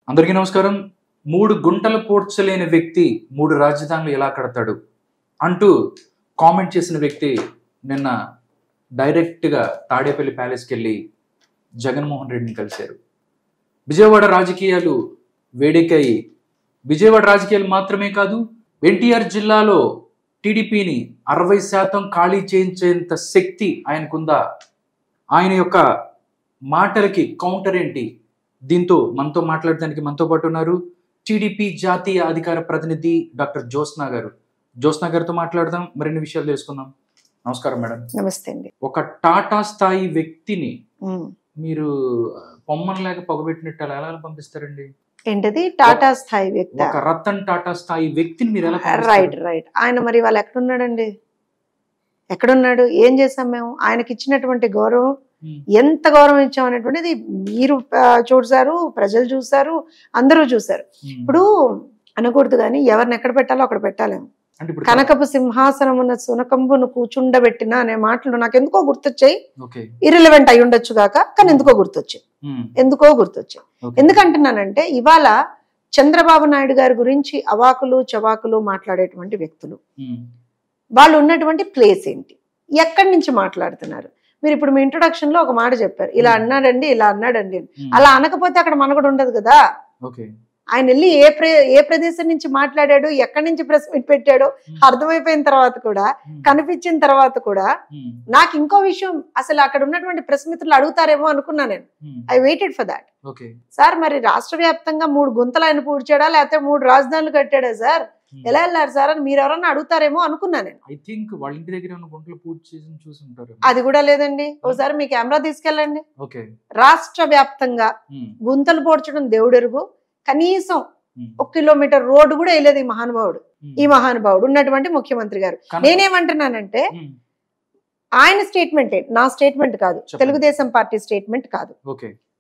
అందరికీ నమస్కారం. 3 గుంటలు పోడ్చలేని వ్యక్తి 3 రాజధానులు ఎలా కడతాడు అంటూ కామెంట్ చేసిన వ్యక్తి నిన్న డైరెక్ట్గా తాడేపల్లి ప్యాలెస్కి వెళ్ళి జగన్మోహన్ రెడ్డిని కలిశారు. విజయవాడ రాజకీయాలు వేడెక్కాయి. విజయవాడ రాజకీయాలు మాత్రమే కాదు, ఎన్టీఆర్ జిల్లాలో టీడీపీని 60% ఖాళీ చేయించేంత శక్తి ఆయనకుందా? ఆయన యొక్క మాటలకి కౌంటర్ ఏంటి? దీంతో మనతో మాట్లాడడానికి మనతో పాటు ఉన్నారు టీడీపీ జాతీయ అధికార ప్రతినిధి డాక్టర్ జ్యోత్స్నా గారు. జ్యోత్స్నా గారితో మాట్లాడదాం, మరిన్ని విషయాలు తెలుసుకుందాం. నమస్కారం మేడం. నమస్తే అండి. ఒక టాటా స్థాయి వ్యక్తిని మీరు పొమ్మన్ లేక పొగబెట్టినట్టు ఎలా పంపిస్తారండి? ఏంటది టాటా స్థాయి వ్యక్తి? ఒక రతన్ టాటా స్థాయి వ్యక్తిని మీరు ఎలా? రైట్. ఆయన మరి వాళ్ళు ఎక్కడున్నాడండి? ఎక్కడున్నాడు? ఏం చేసాం మేము? ఆయనకి ఇచ్చినటువంటి గౌరవం, ఎంత గౌరవం ఇచ్చాం అనేటువంటిది మీరు చూసారు, ప్రజలు చూసారు, అందరూ చూసారు. ఇప్పుడు అనకూడదు కానీ ఎవరిని ఎక్కడ పెట్టాలో అక్కడ పెట్టాలేము. కనకపు సింహాసనం ఉన్న సునకంబును కూర్చుండబెట్టిన అనే మాటలు నాకు ఎందుకో గుర్తొచ్చాయి. ఇర్రిలవెంట్ అయి ఉండొచ్చు గాక, కానీ ఎందుకో గుర్తొచ్చాయి. ఎందుకంటున్నానంటే ఇవాళ చంద్రబాబు నాయుడు గారి గురించి అవాకులు చవాకులు మాట్లాడేటువంటి వ్యక్తులు, వాళ్ళు ఉన్నటువంటి ప్లేస్ ఏంటి, ఎక్కడి నుంచి మాట్లాడుతున్నారు? మీరు ఇప్పుడు మీ ఇంట్రొడక్షన్ లో ఒక మాట చెప్పారు, ఇలా అన్నాడండి, ఇలా అన్నాడండి. అలా అనకపోతే అక్కడ మనకు ఉండదు కదా. ఆయన వెళ్ళి ఏ ప్రదేశం నుంచి మాట్లాడాడు, ఎక్కడి నుంచి ప్రెస్ మీట్ పెట్టాడో అర్థమైపోయిన తర్వాత కూడా, కనిపించిన తర్వాత కూడా నాకు ఇంకో విషయం, అసలు అక్కడ ఉన్నటువంటి ప్రెస్ మిత్రులు అడుగుతారేమో అనుకున్నా నేను. I waited for that. Sir మరి రాష్ట్ర వ్యాప్తంగా 3 గుంతలు ఆయన పూడ్చాడా, లేకపోతే 3 రాజధానులు కట్టాడా సార్, ఎలా వెళ్ళారు సార్ అని మీరు ఎవరన్నా అడుగుతారేమో అనుకున్నా నేను. అది కూడా లేదండి. ఒకసారి మీ కెమెరా తీసుకెళ్ళండి. రాష్ట్ర వ్యాప్తంగా గుంతలు పోడ్చడం దేవుడెరుగు. కనీసం 1 కిలోమీటర్ రోడ్డు కూడా వేయలేదు ఈ మహానుభావుడు ఉన్నటువంటి ముఖ్యమంత్రి గారు. నేనేమంటున్నానంటే ఆయన స్టేట్మెంట్, నా స్టేట్మెంట్ కాదు, తెలుగుదేశం పార్టీ స్టేట్మెంట్ కాదు.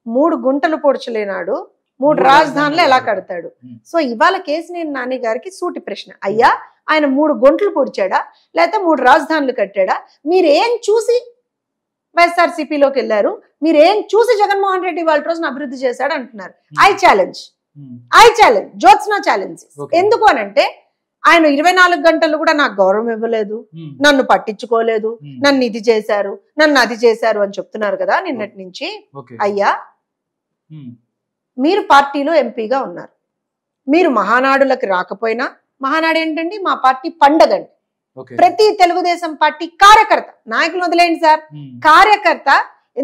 3 గుంటలు పొడ్చలేనాడు, 3 రాజధానులు ఎలా కడతాడు? సో ఇవాళ కేశినేని నాని గారికి సూటి ప్రశ్న, అయ్యా ఆయన 3 గుంటలు పొడిచాడా, లేకపోతే 3 రాజధానులు కట్టాడా? మీరేం చూసి వైఎస్ఆర్సీపీలోకి వెళ్ళారు? మీరేం చూసి జగన్మోహన్ రెడ్డి వాళ్ళ రోజున అభివృద్ధి చేశాడు అంటున్నారు? I challenge Jyotsna challenge. ఎందుకు అనంటే ఆయన 24 గంటలు కూడా నాకు గౌరవం ఇవ్వలేదు, నన్ను పట్టించుకోలేదు, నన్ను ఇది చేశారు, నన్ను అది చేశారు అని చెప్తున్నారు కదా నిన్నటి నుంచి. అయ్యా మీరు పార్టీలో ఎంపీగా ఉన్నారు, మీరు మహానాడులకు రాకపోయినా, మహానాడు ఏంటండి మా పార్టీ పండగండి. ప్రతి తెలుగుదేశం పార్టీ కార్యకర్త, నాయకులు వదిలేండి సార్, కార్యకర్త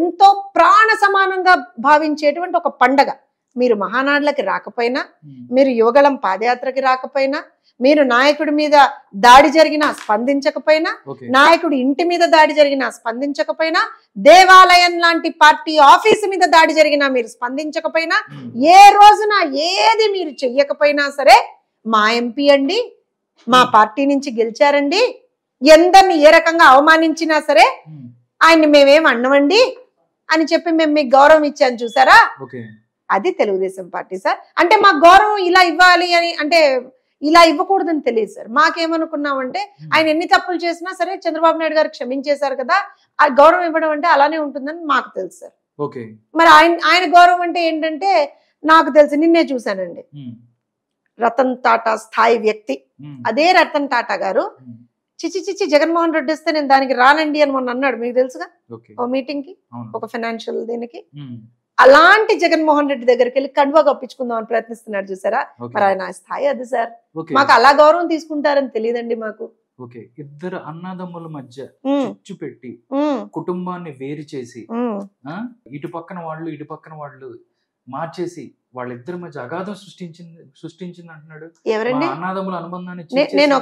ఎంతో ప్రాణ సమానంగా భావించేటువంటి ఒక పండగ. మీరు మహానాడులకి రాకపోయినా, మీరు యువగళం పాదయాత్రకి రాకపోయినా, మీరు నాయకుడి మీద దాడి జరిగినా స్పందించకపోయినా, నాయకుడి ఇంటి మీద దాడి జరిగినా స్పందించకపోయినా, దేవాలయం లాంటి పార్టీ ఆఫీసు మీద దాడి జరిగినా మీరు స్పందించకపోయినా, ఏ రోజున ఏది మీరు చెయ్యకపోయినా సరే, మా ఎంపీ అండి, మా పార్టీ నుంచి గెలిచారండి, ఎందరిని ఏ రకంగా అవమానించినా సరే ఆయన్ని మేమేం అన్నమండి అని చెప్పి మేము మీకు గౌరవం ఇచ్చాను చూసారా, అది తెలుగుదేశం పార్టీ సార్. అంటే మా గౌరవం ఇలా ఇవ్వాలి అని, అంటే ఇలా ఇవ్వకూడదని తెలియదు సార్. మాకేమనుకున్నామంటే ఆయన ఎన్ని తప్పులు చేసినా సరే చంద్రబాబు నాయుడు గారు క్షమించేశారు కదా, ఆ గౌరవం ఇవ్వడం అంటే అలానే ఉంటుందని మాకు తెలుసు సార్. మరి ఆయన గౌరవం అంటే ఏంటంటే నాకు తెలుసు, నిన్నే చూశానండి, రతన్ టాటా స్థాయి వ్యక్తి. అదే రతన్ టాటా గారు చిచి జగన్మోహన్ రెడ్డి వస్తే నేను దానికి రానండి అని మొన్న అన్నాడు, మీకు తెలుసుగా, ఓ మీటింగ్ కి, ఒక ఫైనాన్షియల్ దీనికి. అలాంటి జగన్మోహన్ రెడ్డి దగ్గరికి వెళ్ళి కండువా కప్పించుకుందామని ప్రయత్నిస్తున్నాడు చూసారా. మరి ఆయన స్థాయి అది సార్. మాకు అలా గౌరవం తీసుకుంటారని తెలియదండి మాకు. ఇద్దరు అన్నదమ్ముల మధ్య చిచ్చు పెట్టి కుటుంబాన్ని వేరు చేసి ఇటు పక్కన వాళ్ళు మార్చేసి వాళ్ళిద్దరి మధ్య అగాధం సృష్టించింది అంటున్నాడు. ఎవరండి? అన్నదమ్ముల అనుబంధాన్ని. నేను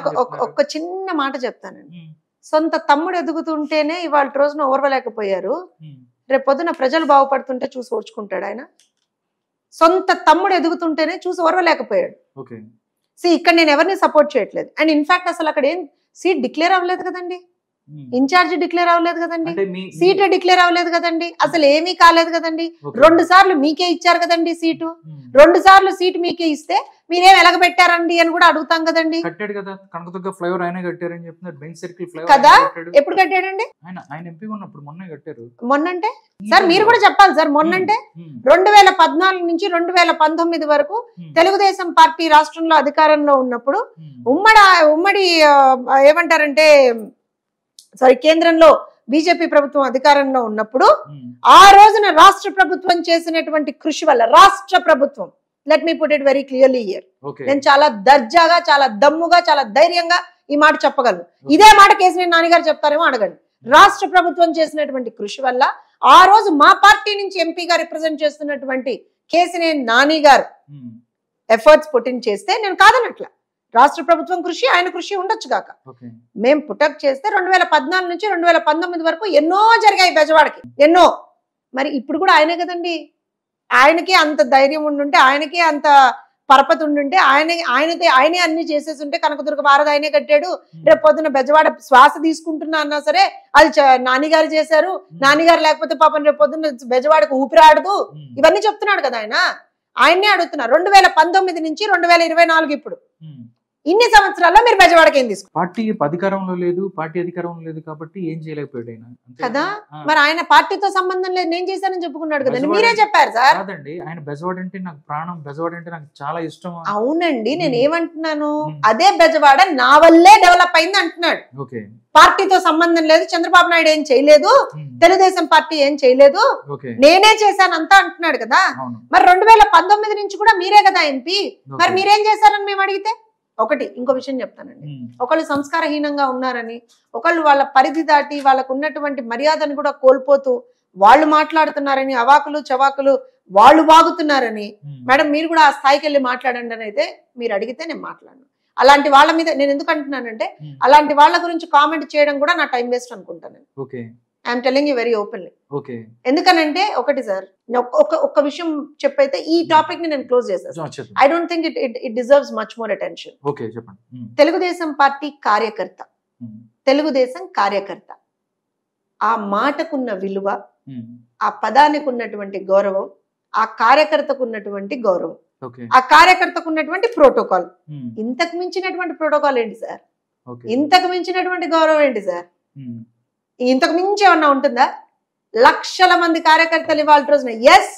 ఒక చిన్న మాట చెప్తానండి. సొంత తమ్ముడు ఎదుగుతుంటేనే ఇవాళ రోజున ఓర్వలేకపోయారు, రేపు పొద్దున ప్రజలు బాగుపడుతుంటే చూసి ఓర్చుకుంటాడు ఆయన? సొంత తమ్ముడు ఎదుగుతుంటేనే చూసి ఓర్వలేకపోయాడు. ఇక్కడ నేను ఎవరిని సపోర్ట్ చేయట్లేదు. అండ్ ఇన్ఫాక్ట్ అసలు అక్కడ ఏం సీట్ డిక్లేర్ అవ్వలేదు కదండి, ఇన్ఛార్జ్ డిక్లేర్ అవ్వలేదు కదండి, సీట్ డిక్లేర్ అవ్వలేదు కదండి, అసలు ఏమీ కాలేదు కదండి. 2 సార్లు మీకే ఇచ్చారు కదండి సీటు. 2 సార్లు సీటు మీకే ఇస్తే మీరేం ఎలగబెట్టారండి అని కూడా అడుగుతాం కదండి. కట్టాడు కదా, కనకదుర్గ ఫ్లైఓవర్ ఆయన కట్టారని చెప్తున్నారు. బెంచ్ సర్కిల్ ఫ్లైఓవర్ కదా, ఎప్పుడు కట్టాడండి? ఆయన ఎంపీగా ఉన్నప్పుడు మొన్నే కట్టారు. మొన్నంటే సార్ మీరు కూడా చెప్పాలి సార్. మొన్నంటే 2014 నుంచి 2019 వరకు తెలుగుదేశం పార్టీ రాష్ట్రంలో అధికారంలో ఉన్నప్పుడు ఉమ్మడి ఏమంటారంటే సారీ కేంద్రంలో బీజేపీ ప్రభుత్వం అధికారంలో ఉన్నప్పుడు ఆ రోజున రాష్ట్ర ప్రభుత్వం చేసినటువంటి కృషి వల్ల రాష్ట్ర ప్రభుత్వం, let me put it very clearly here, నేను చాలా దర్జాగా, చాలా దమ్ముగా, చాలా ధైర్యంగా ఈ మాట చెప్పగలను. ఇదే మాట కేసీఆర్ నాని గారు చెప్తారేమో అడగండి. రాష్ట్ర ప్రభుత్వం చేసినటువంటి కృషి వల్ల ఆ రోజు మా పార్టీ నుంచి ఎంపీగా రిప్రజెంట్ చేస్తున్నటువంటి కేసీఆర్ నాని గారు ఎఫర్ట్స్ పుట్టిన్ చేస్తే నేను కాదనట్ల. రాష్ట్ర ప్రభుత్వం కృషి, ఆయన కృషి ఉండొచ్చు కాక. మేము పుటప్ చేస్తే 2014 నుంచి 2019 వరకు ఎన్నో జరిగాయి బెజవాడకి, ఎన్నో. మరి ఇప్పుడు కూడా ఆయనే కదండి. ఆయనకే అంత ధైర్యం ఉండుంటే, ఆయనకే అంత పరపతి ఉండుంటే, ఆయనే అన్ని చేసేసి ఉంటే, కనకదుర్గ భారత్ ఆయనే కట్టాడు, రేపు పొద్దున బెజవాడ శ్వాస తీసుకుంటున్నా అన్నా సరే అది నానిగారు చేశారు, నానిగారు లేకపోతే పాపం రేపు పొద్దున బెజవాడకు ఊపిరాడదు, ఇవన్నీ చెప్తున్నాడు కదా ఆయన. ఆయన్నే అడుగుతున్నారు 2019 నుంచి 2024 ఇప్పుడు ఇన్ని సంవత్సరాల్లో మీరు బెజవాడకి ఏం తీసుకు పార్టీ అధికారంలో లేదు కాబట్టి ఏం చేయలేకపోయాడు ఆయన కదా. మరి ఆయన పార్టీతో సంబంధం లేదు, నేను చేశానని చెప్పుకున్నాడు కదండి, మీరే చెప్పారు సార్. కాదండి, ఆయన బెజవాడ అంటే నాకు ప్రాణం, బెజవాడ అంటే నాకు చాలా ఇష్టం. అవునండి, నేను ఏమంటున్నాను, అదే బెజవాడ నా వల్లే డెవలప్ అయింది అంటున్నాడు. పార్టీతో సంబంధం లేదు, చంద్రబాబు నాయుడు ఏం చేయలేదు, తెలుగుదేశం పార్టీ ఏం చేయలేదు, నేనే చేశాను అంతా అంటున్నాడు కదా. మరి 2019 నుంచి కూడా మీరే కదా ఎంపీ, మరి మీరేం చేశారని మేము అడిగితే ఒకటి. ఇంకో విషయం చెప్తానండి, ఒకళ్ళు సంస్కారహీనంగా ఉన్నారని, ఒకళ్ళు వాళ్ళ పరిధి దాటి వాళ్ళకు ఉన్నటువంటి మర్యాదను కూడా కోల్పోతూ వాళ్ళు మాట్లాడుతున్నారని, అవాకులు చవాకులు వాళ్ళు వాగుతున్నారని, మేడం మీరు కూడా ఆ స్థాయికి వెళ్ళి మాట్లాడండి అని అయితే మీరు అడిగితే నేను మాట్లాడను. అలాంటి వాళ్ళ మీద నేను ఎందుకు అంటున్నానంటే, అలాంటి వాళ్ళ గురించి కామెంట్ చేయడం కూడా నా టైం వేస్ట్ అనుకుంటాను. I'm telling you very openly. ఎందుకనంటే ఒకటి సార్, ఒక్క విషయం చెప్పైతే ఈ టాపిక్ ని నేను క్లోజ్ చేస్తాను. I don't think it deserves much more attention. Telugu Desam party కార్యకర్త, తెలుగుదేశం కార్యకర్త, ఆ మాటకున్న విలువ, ఆ పదానికి ఉన్నటువంటి గౌరవం, ఆ కార్యకర్తకు ఉన్నటువంటి గౌరవం, ఆ కార్యకర్తకు ఉన్నటువంటి ప్రోటోకాల్, ఇంతకు మించినటువంటి ప్రోటోకాల్ ఏంటి సార్? ఇంతకు మించినటువంటి గౌరవం ఏంటి సార్? ఇంతకు మించి ఏమన్నా ఉంటుందా? లక్షల మంది కార్యకర్తలు ఇవాళ రోజున ఎస్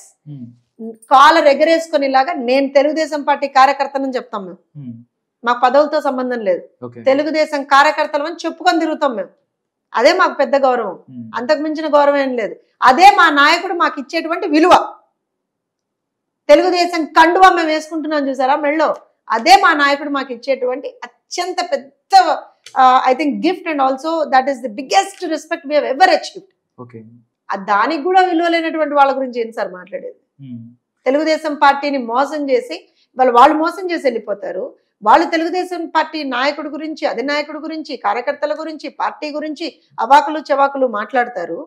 కాలర్ ఎగరేసుకునేలాగా నేను తెలుగుదేశం పార్టీ కార్యకర్తనని చెప్తాం. మేము మాకు పదవులతో సంబంధం లేదు, తెలుగుదేశం కార్యకర్తలు అని చెప్పుకొని తిరుగుతాం మేము. అదే మాకు పెద్ద గౌరవం, అంతకు మించిన గౌరవం ఏం లేదు. అదే మా నాయకుడు మాకు ఇచ్చేటువంటి విలువ. తెలుగుదేశం కండువా మేము వేసుకుంటున్నాం చూసారా మెళ్ళో, అదే మా నాయకుడు మాకు ఇచ్చేటువంటి అత్యంత పెద్ద I think gift, and also that is the biggest respect we have ever achieved. దానికి కూడా విలువ లేనటువంటి వాళ్ళ గురించి ఏంటి సార్ మాట్లాడేది? తెలుగుదేశం పార్టీని మోసం చేసి వాళ్ళు మోసం చేసి వెళ్ళిపోతారు. వాళ్ళు తెలుగుదేశం పార్టీ నాయకుడి గురించి, అధినాయకుడి గురించి, కార్యకర్తల గురించి, పార్టీ గురించి అవాకులు చవాకులు మాట్లాడతారు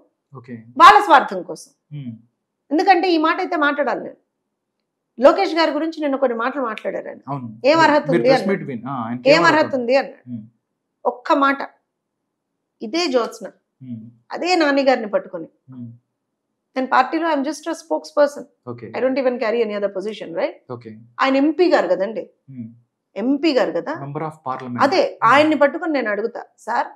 వాళ్ళ స్వార్థం కోసం. ఎందుకంటే ఈ మాట అయితే మాట్లాడాలి నేను. లోకేష్ గారి గురించి నేను కొన్ని మాటలు మాట్లాడారు. ఆయన ఏం అర్హత ఉంది అన్నాడు, ఏం అర్హత ఉంది అన్నాడు. ఒక్క మాట, ఇదే జ్యోత్స్న అదే నాని గారిని పట్టుకొని, నేను పార్టీలో I'm just a spokes person, I don't even carry any other position, right? ఆయన ఎంపీ గారు కదండి, ఎంపీ గారు కదా, అదే ఆయన్ని పట్టుకొని నేను అడుగుతా, సార్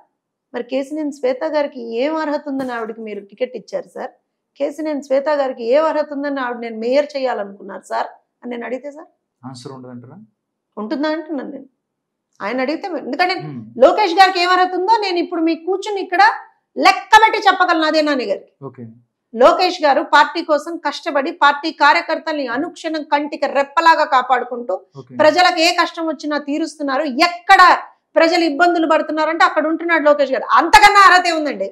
మరి కేసినేని శ్వేత గారికి ఏం అర్హత ఉందని ఆవిడకి మీరు టికెట్ ఇచ్చారు సార్? కేసినేని శ్వేత గారికి ఏ అర్హత ఉందని ఆవిడ నేను మేయర్ చేయాలనుకున్నారు సార్ అని నేను అడిగితే సార్ ఆన్సర్ ఉండదంటారా? ఉంటుందా అంటున్నాను నేను. ఆయన అడిగితే, ఎందుకంటే లోకేష్ గారికి ఏం అర్హత ఉందో నేను ఇప్పుడు మీకు కూర్చుని ఇక్కడ లెక్క పెట్టి చెప్పగలను. అదే నాని గారికి. లోకేష్ గారు పార్టీ కోసం కష్టపడి పార్టీ కార్యకర్తల్ని అనుక్షణం కంటికి రెప్పలాగా కాపాడుకుంటూ ప్రజలకు ఏ కష్టం వచ్చినా తీరుస్తున్నారు. ఎక్కడ ప్రజలు ఇబ్బందులు పడుతున్నారు అంటే అక్కడ ఉంటున్నాడు లోకేష్ గారు. అంతకన్నా అర్హత ఏముందండి?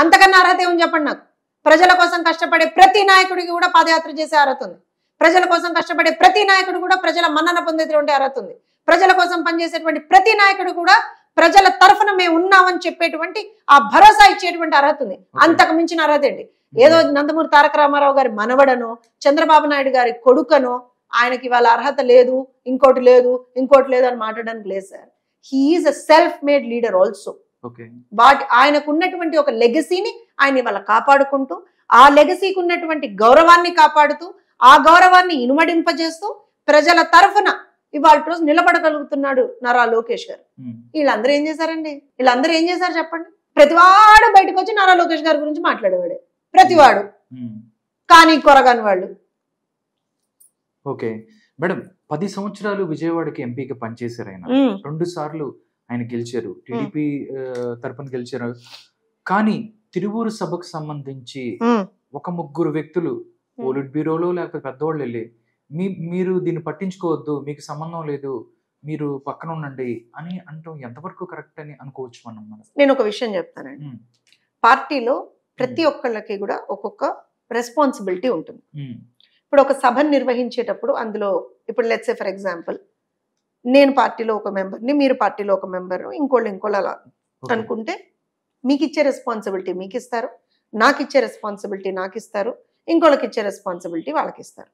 అంతకన్నా అర్హత ఏముంది చెప్పండి నాకు? ప్రజల కోసం కష్టపడే ప్రతి నాయకుడికి కూడా పాదయాత్ర చేసే అర్హత ఉంది. ప్రజల కోసం కష్టపడే ప్రతి నాయకుడు కూడా ప్రజల మన్నన పొందేటువంటి అర్హత ఉంది. ప్రజల కోసం పనిచేసేటువంటి ప్రతి నాయకుడు కూడా ప్రజల తరఫున మేము ఉన్నామని చెప్పేటువంటి ఆ భరోసా ఇచ్చేటువంటి అర్హత ఉంది. అంతకు మించిన అర్హత ఏంటి? ఏదో నందమూరి తారక రామారావు గారి మనవడనో చంద్రబాబు నాయుడు గారి కొడుకనో ఆయనకి వాళ్ళ అర్హత లేదు, ఇంకోటి లేదు, ఇంకోటి లేదు అని మాట్లాడడానికి లేదు sir. He is a self made leader also. But ఆయనకు ఉన్నటువంటి ఒక లెగసీని ఆయన ఇవాళ కాపాడుకుంటూ, ఆ లెగసీకి ఉన్నటువంటి గౌరవాన్ని కాపాడుతూ, ఆ గౌరవాన్ని ఇనుమడింపజేస్తూ ప్రజల తరఫున ఇవాళ రోజు నిలబడగలుగుతున్నాడు నారా లోకేష్ గారు. వీళ్ళందరూ ఏం చేశారండి? వీళ్ళందరూ ఏం చేశారు చెప్పండి? ప్రతివాడు బయటకు వచ్చి నారా లోకేష్ గారి గురించి మాట్లాడేవాడే, ప్రతివాడు. కానీ కొరగాని వాళ్ళు. ఓకే మేడం, 10 సంవత్సరాలు విజయవాడకి ఎంపీగా పనిచేశారు. ఆయన 2 సార్లు ఆయన గెలిచారు, టీడీపీ తరపున గెలిచారు. కానీ తిరువూరు సభకు సంబంధించి ఒక 3 వ్యక్తులు పోలిట్ బ్యూరోలో లేకపోతే పెద్దవాళ్ళు వెళ్ళి మీరు దీన్ని పట్టించుకోవద్దు, మీకు సంబంధం లేదు, మీరు పక్కన ఉండండి అని అంటాం ఎంతవరకు కరెక్ట్ అని అనుకోవచ్చు మనం? నేను ఒక విషయం చెప్తానండి. పార్టీలో ప్రతి ఒక్కళ్ళకి కూడా ఒక్కొక్క రెస్పాన్సిబిలిటీ ఉంటుంది. ఇప్పుడు ఒక సభను నిర్వహించేటప్పుడు అందులో ఇప్పుడు లెట్స్ సే ఫర్ ఎగ్జాంపుల్ నేను పార్టీలో ఒక మెంబర్ని, మీరు పార్టీలో ఒక మెంబర్, ఇంకోళ్ళు అలా అనుకుంటే మీకు ఇచ్చే రెస్పాన్సిబిలిటీ మీకు ఇస్తారు, నాకు ఇచ్చే రెస్పాన్సిబిలిటీ నాకు ఇస్తారు, ఇంకోళ్ళకి ఇచ్చే రెస్పాన్సిబిలిటీ వాళ్ళకి ఇస్తారు.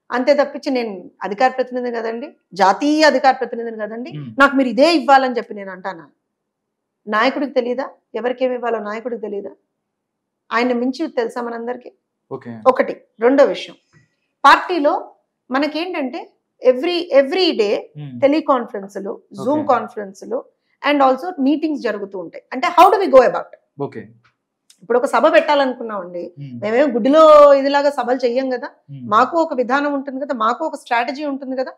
అంతే తప్పించి నేను అధికార ప్రతినిధి కదండి, జాతీయ అధికార ప్రతినిధిని కదండి, నాకు మీరు ఇదే ఇవ్వాలని చెప్పి నేను అంటానా? నాయకుడికి తెలియదా ఎవరికేమి ఇవ్వాలో? నాయకుడికి తెలియదా? ఆయన మించి తెలుసా మనందరికీ? ఒకటి. రెండో విషయం, పార్టీలో మనకేంటంటే ఎవ్రీ డే టెలికాన్ఫరెన్స్లు, జూమ్ కాన్ఫరెన్స్లు అండ్ ఆల్సో మీటింగ్స్ జరుగుతూ ఉంటాయి. అంటే how do we go about? ఇప్పుడు ఒక సభ పెట్టాలనుకున్నామండి, మేమేం గుడ్డిలో ఇదిలాగా సభలు చెయ్యం కదా, మాకు ఒక విధానం ఉంటుంది కదా, మాకు ఒక స్ట్రాటజీ ఉంటుంది కదా,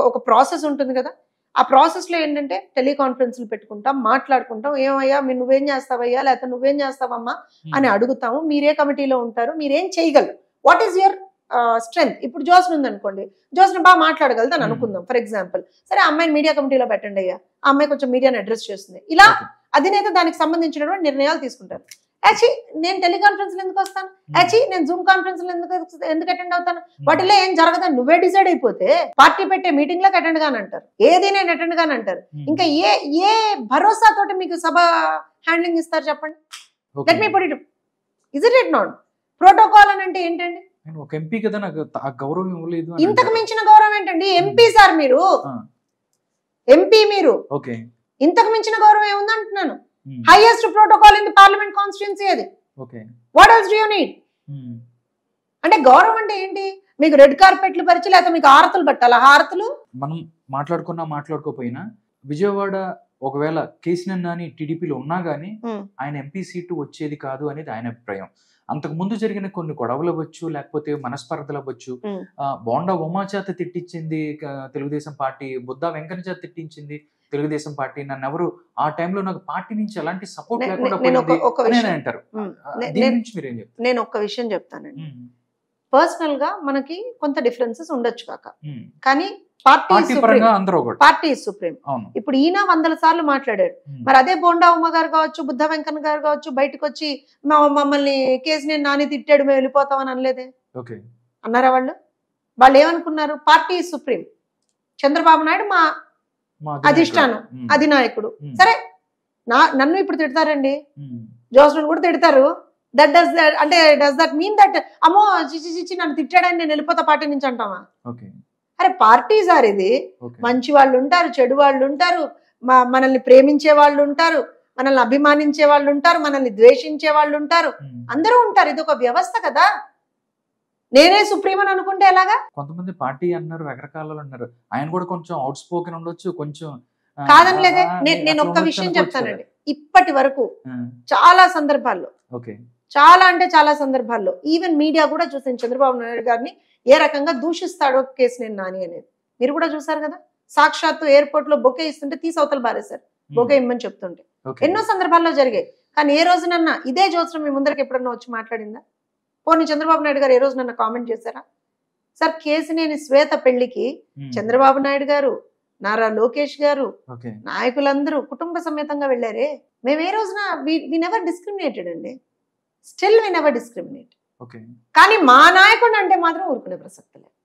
ఒక ప్రాసెస్ ఉంటుంది కదా. ఆ ప్రాసెస్ లో ఏంటంటే టెలికాన్ఫరెన్స్లు పెట్టుకుంటాం, మాట్లాడుకుంటాం, ఏమయ్యా మీరు నువ్వేం చేస్తావయ్యా లేకపోతే నువ్వేం చేస్తావమ్మా అని అడుగుతాము, మీరే కమిటీలో ఉంటారు, మీరేం చేయగలరు, వాట్ ఈస్ యువర్ స్ట్రెంగ్త్. ఇప్పుడు జోస్న ఉందనుకోండి, జోస్న బాగా మాట్లాడగలదు అని అనుకుందాం ఫర్ ఎగ్జాంపుల్. సరే అమ్మాయిని మీడియా కమిటీలో పెట్టండి అయ్యా, ఆ అమ్మాయి కొంచెం మీడియాని అడ్రస్ చేస్తుంది, ఇలా అధినేత దానికి సంబంధించినటువంటి నిర్ణయాలు తీసుకుంటారు. యాచి నేను టెలికాన్ఫరెన్స్ ఎందుకు వస్తాను, యాచి నేను జూమ్ కాన్ఫరెన్స్ ఎందుకు అటెండ్ అవుతాను, వాటిలో ఏం జరగదని నువ్వే డిసైడ్ అయిపోతే పార్టీ పెట్టే మీటింగ్ లకు అటెండ్ గాని అంటారు, ఏది నేను అటెండ్ గాని అంటారు. ఇంకా ఏ భరోసా తోటి మీకు సభ హ్యాండ్లింగ్ ఇస్తారు చెప్పండి? Let me put it, is it not? Protocol అని అంటే ఏంటండి? ఒక ఎంపీ కదా, నాకు ఆ గౌరవం ఇవ్వలేదు. ఇంతకు మించిన గౌరవం ఏంటండి? ఎంపీ సార్ మీరు, ఎంపీ మీరు, ఇంతకు మించిన గౌరవం ఏముంది అంటున్నాను. Highest protocol in the parliament constituency అది. What else do you need? అంటే గౌరవం అంటే ఏంటి? మీకు రెడ్ కార్పెట్లు పరిచి లేకపోతే మీకు హారతులు పట్టాలా? హారతులు మనం మాట్లాడుకోపోయినా విజయవాడ ఒకవేళ కేసీఆర్ నాని టీడీపీలో ఉన్నా గానీ ఆయన ఎంపీ సీటు వచ్చేది కాదు అనేది ఆయన అభిప్రాయం. అంతకు ముందు జరిగిన కొన్ని గొడవలు అవ్వచ్చు, లేకపోతే మనస్పర్ధలు అవ్వచ్చు, బోండా ఉమా చేత తిట్టించింది తెలుగుదేశం పార్టీ, బుద్ధా వెంకన్న చేత తిట్టించింది తెలుగుదేశం పార్టీ, నన్ను ఎవరు ఆ టైంలో నాకు పార్టీ నుంచి ఎలాంటి సపోర్ట్ లేకుండా అంటారు. నేను ఒక్క విషయం చెప్తానండి. పర్సనల్ గా మనకి కొంత డిఫరెన్సెస్ ఉండొచ్చు కాక, కానీ పార్టీ సుప్రీం. ఇప్పుడు ఈయన 100 సార్లు మాట్లాడాడు, మరి అదే బోండా ఉమ్మ గారు కావచ్చు, బుద్ధ వెంకన్న గారు కావచ్చు బయటకు వచ్చి మమ్మల్ని కేసీఆర్ నాని తిట్టాడు మేము వెళ్ళిపోతామని అనలేదే? అన్నారా? వాళ్ళు ఏమనుకున్నారు? పార్టీ సుప్రీం, చంద్రబాబు నాయుడు మా అధిష్టానం, అధినాయకుడు. సరే నన్ను ఇప్పుడు తిడతారండి, జోస్ను కూడా తిడతారు. డస్ దట్ మీన్ దట్ అమ్మో చిచి నన్ను తిట్టాడని నేను వెళ్ళిపోతా పార్టీ నుంచి అంటామా? అరే పార్టీ సార్ ఇది, మంచి వాళ్ళు ఉంటారు, చెడు వాళ్ళు ఉంటారు, మనల్ని ప్రేమించే వాళ్ళు ఉంటారు, మనల్ని అభిమానించే వాళ్ళు ఉంటారు, మనల్ని ద్వేషించే వాళ్ళు ఉంటారు, అందరూ ఉంటారు. ఇది ఒక వ్యవస్థ కదా. నేనే సుప్రీం అని అనుకుంటే ఎలాగా? కొంతమంది పార్టీ అన్నారు, రకరకాల అన్నారు, ఆయన కూడా కొంచెం అవుట్ స్పోకెన్ ఉండొచ్చు, కొంచెం కాదనలేదే. నేను ఒక్క విషయం చెప్తానండి, ఇప్పటి వరకు చాలా సందర్భాల్లో, చాలా అంటే చాలా సందర్భాల్లో ఈవెన్ మీడియా కూడా చూసాను చంద్రబాబు నాయుడు గారిని ఏ రకంగా దూషిస్తాడో కేసీఆర్ నాని అనేది. మీరు కూడా చూసారు కదా, సాక్షాత్తు ఎయిర్పోర్ట్ లో బొకే ఇస్తుంటే తీసి అవతల బారేశారు, బొకే ఇమ్మని చెప్తుంటే. ఎన్నో సందర్భాల్లో జరిగాయి. కానీ ఏ రోజునన్నా ఇదే జ్యోత్స్న మీ ముందరికి ఎప్పుడన్నా వచ్చి మాట్లాడిందా? పోనీ చంద్రబాబు నాయుడు గారు ఏ రోజు నన్ను కామెంట్ చేశారా? సార్ కేసినేని శ్వేత పెళ్లికి చంద్రబాబు నాయుడు గారు, నారా లోకేష్ గారు, నాయకులందరూ కుటుంబ సమేతంగా వెళ్ళారే. మేము ఏ రోజున వి నెవర్ డిస్క్రిమినేటెడ్ అండి, స్టిల్ వి నెవర్ డిస్క్రిమినేట్. కానీ మా నాయకుడు అంటే మాత్రం ఊరుకునే ప్రసక్తి లేదు.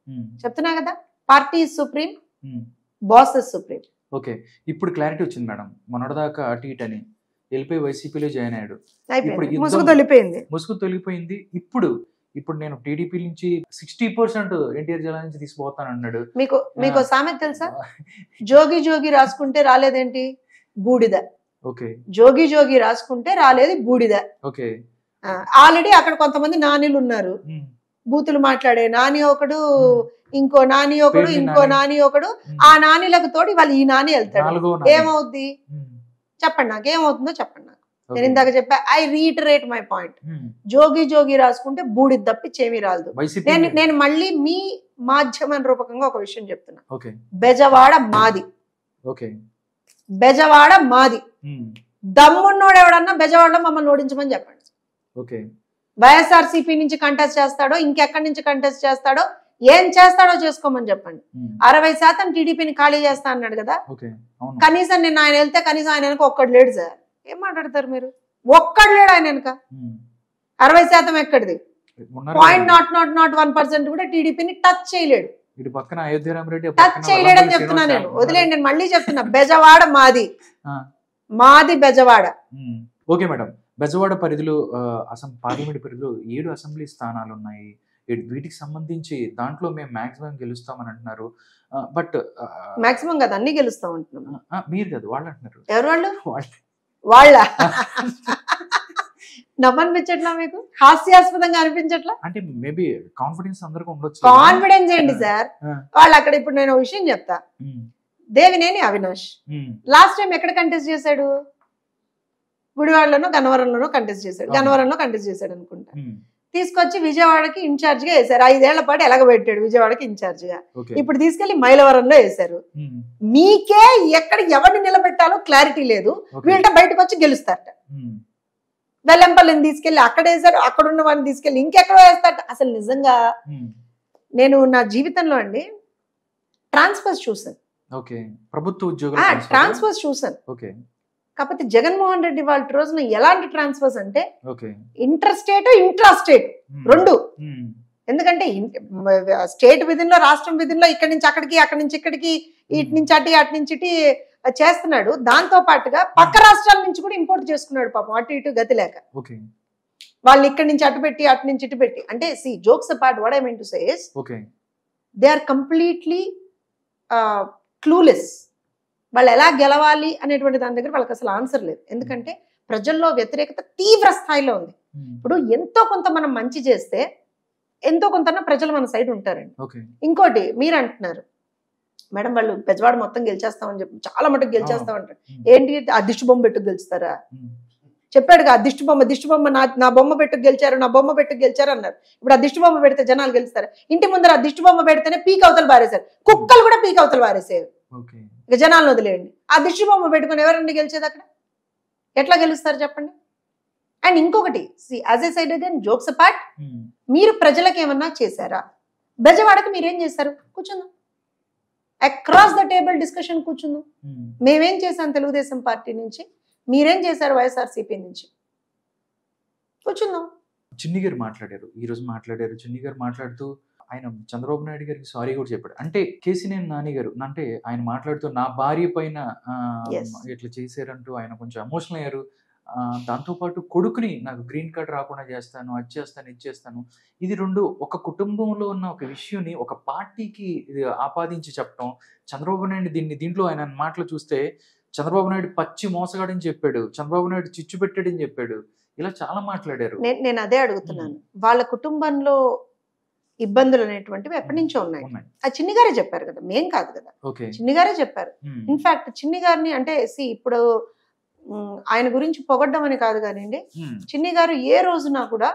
చెప్తున్నా కదా, party supreme, boss supreme. Okay, ఇప్పుడు క్లారిటీ వచ్చింది మేడం. మొన్నటిదాకా అటు ఇటు అని వెళ్ళిపోయి వైసీపీలో జాయిన్ అయ్యాడు, ముసుగు తొలిగిపోయింది. ఇప్పుడు నేను టీడీపీ నుంచి 60% ఎన్టీఆర్ జిల్లా నుంచి తీసుకుపోతాను అన్నాడు. మీకు సామెత తెలుసా? జోగి జోగి రాసుకుంటే రాలేదేంటి బూడిద. జోగి జోగి రాసుకుంటే రాలేదు బూడిద. ఆల్రెడీ అక్కడ కొంతమంది నానీలు ఉన్నారు, బూతులు మాట్లాడే నాని ఒకడు, ఇంకో నాని ఒకడు, పేర్ని ఇంకో నాని. నాని ఒకడు, ఆ నానిలకు తోడు వాళ్ళు ఈ నాని వెళ్తాడు. నాలుగో నాని. ఏమవుద్ది చెప్పండి, నాకు ఏమవుతుందో చెప్పండి నాకు. నేను ఇందాక చెప్పా, ఐ రీటరేట్ మై పాయింట్. జోగి జోగి రాసుకుంటే బూడిద తప్పిచ్చేమీ రాదు. వైసీపీ నేను మళ్ళీ మీ మాధ్యమం రూపకంగా ఒక విషయం చెప్తున్నా. ఓకే బెజవాడ మాది, ఓకే బెజవాడ మాది. దమ్మున్నోడు ఎవడన్నా బెజవాడలో మమ్మల్ని ఓడించమని చెప్పండి. ఓకే వైఎస్ఆర్సీపీ నుంచి కంటెస్ట్ చేస్తాడో, ఇంకెక్కడి నుంచి కంటెస్ట్ చేస్తాడో, ఏం చేస్తాడో చేసుకోమని చెప్పండి. 60% టీడీపీని ఖాళీ చేస్తా అన్నాడు కదా. ఓకే అవును. కనీసం నిన్న ఆయన వెళ్తే కనీసం ఆయన వెనక ఒక్కడు లేడు సార్. ఏం మాట్లాడతారు మీరు? ఒక్కడు లేడు ఆయన వెనక. 60% ఎక్కడిది? 0.001% కూడా టీడీపీని టచ్ చేయలేడు. ఇటు పక్కన అయోధ్య రామరెడ్డి, టచ్ చేయలేడని చెప్తున్నా నేను. వదిలేండి, నేను మళ్ళీ చెప్తున్నా, బెజవాడ మాది, మాది బెజవాడ. ఓకే మేడం, బెజవాడ పరిధిలో పార్లమెంట్ పరిధిలో 7 అసెంబ్లీ స్థానాలు ఉన్నాయి. వీటికి సంబంధించి దాంట్లో మేము మాక్సిమం గెలుస్తామని అంటున్నారు. బట్ మాక్సిమం కదా, అన్ని గెలుస్తాం అంటున్నాం. మీరు కదా, వాళ్ళు అంటున్నారు. ఎవరు వాళ్ళు? వాళ్ళ నమ్మనిపించట్లా మీకు? హాస్యాస్పదంగా అనిపించట్లా? అంటే మేబీ కాన్ఫిడెన్స్ అందరికీ ఉండొచ్చు. కాన్ఫిడెన్స్ ఏంటి సార్? వాళ్ళు అక్కడ, ఇప్పుడు నేను విషయం చెప్తా. దేవినేని అవినాష్ లాస్ట్ టైం ఎక్కడ కంటెస్ట్ చేశాడు? గుడివాడలోనో గన్నవరంలోనో కంటెస్ట్ చేశాడు. గన్నవరంలో కంటెస్ట్ చేశాడు అనుకుంటా. తీసుకొచ్చి విజయవాడకి ఇన్ఛార్జ్ గా వేశారు. 5 ఏళ్ల పాటు ఎలాగబెట్టాడు విజయవాడకి ఇన్ఛార్జ్ గా. ఇప్పుడు తీసుకెళ్లి మైలవరంలో వేశారు. మీకే ఎక్కడ ఎవరిని నిలబెట్టాలో క్లారిటీ లేదు. వీళ్ళ బయటకు వచ్చి గెలుస్తారట. వెల్లంపల్లిని తీసుకెళ్లి అక్కడ వేశారు, అక్కడ ఉన్న వాడిని తీసుకెళ్లి ఇంకెక్కడో వేస్తారట. అసలు నిజంగా నేను నా జీవితంలో అండి ట్రాన్స్ఫర్స్ చూసాను. ప్రభుత్వ ఉద్యోగులు ట్రాన్స్ఫర్స్ చూసాను. కాకపోతే జగన్మోహన్ రెడ్డి వాళ్ళ రోజున ఎలాంటి ట్రాన్స్ఫర్స్ అంటే ఇంటర్స్టేట్, ఇంట్రాస్టేట్ రెండు. ఎందుకంటే స్టేట్ విధిలో, రాష్ట్రం విధిలో ఇక్కడి నుంచి అక్కడికి, అక్కడి నుంచి ఇక్కడికి, ఇటు నుంచి అటు, అటు నుంచి ఇటు చేస్తున్నాడు. దాంతో పాటుగా పక్క రాష్ట్రాల నుంచి కూడా ఇంపోర్ట్ చేసుకున్నాడు పాపం, అటు ఇటు గతి లేక. వాళ్ళు ఇక్కడి నుంచి అటు పెట్టి, అటు నుంచి ఇటు పెట్టి. అంటే see jokes apart, what I mean to say is they are completely clueless. వాళ్ళు ఎలా గెలవాలి అనేటువంటి దాని దగ్గర వాళ్ళకి అసలు ఆన్సర్ లేదు. ఎందుకంటే ప్రజల్లో వ్యతిరేకత తీవ్ర స్థాయిలో ఉంది. ఇప్పుడు ఎంతో కొంత మనం మంచి చేస్తే ఎంతో కొంత ప్రజలు మన సైడ్ ఉంటారండి. ఇంకోటి మీరు అంటున్నారు, మేడం వాళ్ళు బెజవాడ మొత్తం గెలిచేస్తామని చెప్పి, చాలా మటుకు గెలిచేస్తామంటారు. ఏంటి ఆ దిష్టి బొమ్మ పెట్టుకు గెలుస్తారా? చెప్పాడుగా, ఆ దిష్టి బొమ్మ నా బొమ్మ పెట్టుకు గెలిచారు, నా బొమ్మ పెట్టుకు గెలిచారు అన్నారు. ఇప్పుడు ఆ దిష్టి బొమ్మ పెడితే జనాలు గెలుస్తారా? ఇంటి ముందర ఆ దిష్టి బొమ్మ పెడితేనే పీక్ అవతలు పారేశారు. కుక్కలు కూడా పీక్ అవతలు పారేసారు. ఇక జనాలను వదిలేయండి. ఆ దిష్టి బొమ్మ పెట్టుకుని ఎవరండి గెలిచేది అక్కడ? ఎట్లా గెలుస్తారు చెప్పండి? అండ్ ఇంకొకటి, as a side again jokes apart, మీరు ప్రజలకు ఏమన్నా చేశారా? బెజవాడకి మీరేం చేశారు? కూర్చుందాం, అక్రాస్ ద టేబుల్ డిస్కషన్ కూర్చుందాం. మేమేం చేశాం తెలుగుదేశం పార్టీ నుంచి, మీరేం చేశారు వైఎస్ఆర్సీపీ నుంచి, కూర్చుందాం. చిన్ని గారు మాట్లాడారు, ఈ రోజు మాట్లాడారు. చిన్ని గారు మాట్లాడుతూ ఆయన చంద్రబాబు నాయుడు గారికి సారీ కూడా చెప్పాడు. అంటే కేసీనేని నాని గారు అంటే ఆయన మాట్లాడుతూ నా భార్య పైన ఇట్లా చేశారంటూ ఆయన కొంచెం ఎమోషనల్ అయ్యారు. దాంతోపాటు కొడుకుని నాకు గ్రీన్ కార్డ్ రాకుండా చేస్తాను, అది చేస్తాను, ఇది చేస్తాను. ఇది రెండు ఒక కుటుంబంలో ఉన్న ఒక విషయాన్ని ఒక పార్టీకి ఆపాదించి చెప్పడం. చంద్రబాబు నాయుడు దీంట్లో ఆయన మాటలు చూస్తే చంద్రబాబు నాయుడు పచ్చి మోసగాడని చెప్పాడు, చంద్రబాబు నాయుడు చిచ్చు పెట్టాడని చెప్పాడు. ఇలా చాలా మాట్లాడారు. నేను అదే అడుగుతున్నాను, వాళ్ళ కుటుంబంలో ఇబ్బందులు అనేటువంటివి ఎప్పటి నుంచో ఉన్నాయి. ఆ చిన్ని గారే చెప్పారు కదా, మేం కాదు కదా, చిన్ని గారే చెప్పారు. ఇన్ఫాక్ట్ చిన్ని గారిని అంటే ఇప్పుడు ఆయన గురించి పొగడ్డం అని కాదు కానివ్వండి, చిన్ని గారు ఏ రోజున కూడా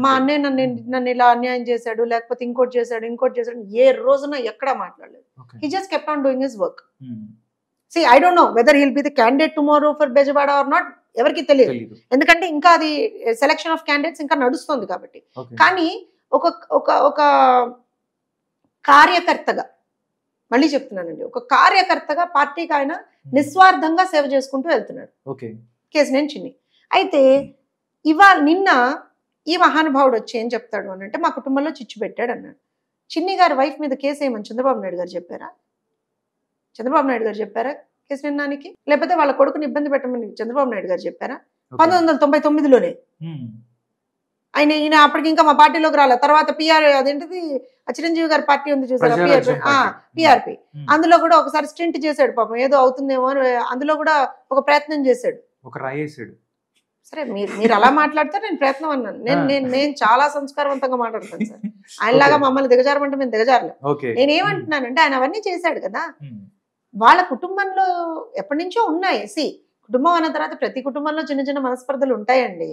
మా అన్నయ్య నన్ను ఇలా అన్యాయం చేశాడు, లేకపోతే ఇంకోటి చేశాడు ఏ రోజున ఎక్కడా మాట్లాడలేదు. He just kept on doing his work. See, I don't know whether he'll be the candidate tomorrow for Bejawada or not. ఎవరికి తెలియదు, ఎందుకంటే ఇంకా అది సెలక్షన్ ఆఫ్ క్యాండిడేట్స్ ఇంకా నడుస్తుంది కాబట్టి. కానీ ఒక కార్యకర్తగా, మళ్ళీ చెప్తున్నానండి, ఒక కార్యకర్తగా పార్టీకి ఆయన నిస్వార్థంగా సేవ చేసుకుంటూ వెళ్తున్నాడు. కేసినేని చిన్ని. అయితే నిన్న ఈ మహానుభావుడు వచ్చి ఏం చెప్తాడు అని అంటే, మా కుటుంబంలో చిచ్చు పెట్టాడు అన్నాడు. చిన్ని గారి వైఫ్ మీద కేసు ఏమని చంద్రబాబు నాయుడు గారు చెప్పారా? చంద్రబాబు నాయుడు గారు చెప్పారా కేసినేని నానికి? లేకపోతే వాళ్ళ కొడుకుని ఇబ్బంది పెట్టమని చంద్రబాబు నాయుడు గారు చెప్పారా? 1999లోనే ఈయన అప్పటికి ఇంకా మా పార్టీలోకి రాలే. తర్వాత అదేంటిది చిరంజీవి గారి పార్టీ ఉంది చూసారా, పిఆర్పి, అందులో కూడా ఒకసారి స్టింట్ చేశాడు పాపం, ఏదో అవుతుందేమో అని అందులో కూడా ఒక ప్రయత్నం చేశాడు. సరే మీరు అలా మాట్లాడితే నేను ప్రయత్నం అన్నాను. నేను చాలా సంస్కారవంతంగా మాట్లాడతాను సార్. ఆయనలాగా మమ్మల్ని దిగజారమంటే మేము దిగజారలేదు. నేనేమంటున్నానంటే ఆయన అవన్నీ చేశాడు కదా, వాళ్ళ కుటుంబంలో ఎప్పటి నుంచో ఉన్నాయి. కుటుంబం అన్న తర్వాత ప్రతి కుటుంబంలో చిన్న చిన్న మనస్పర్ధలు ఉంటాయండి.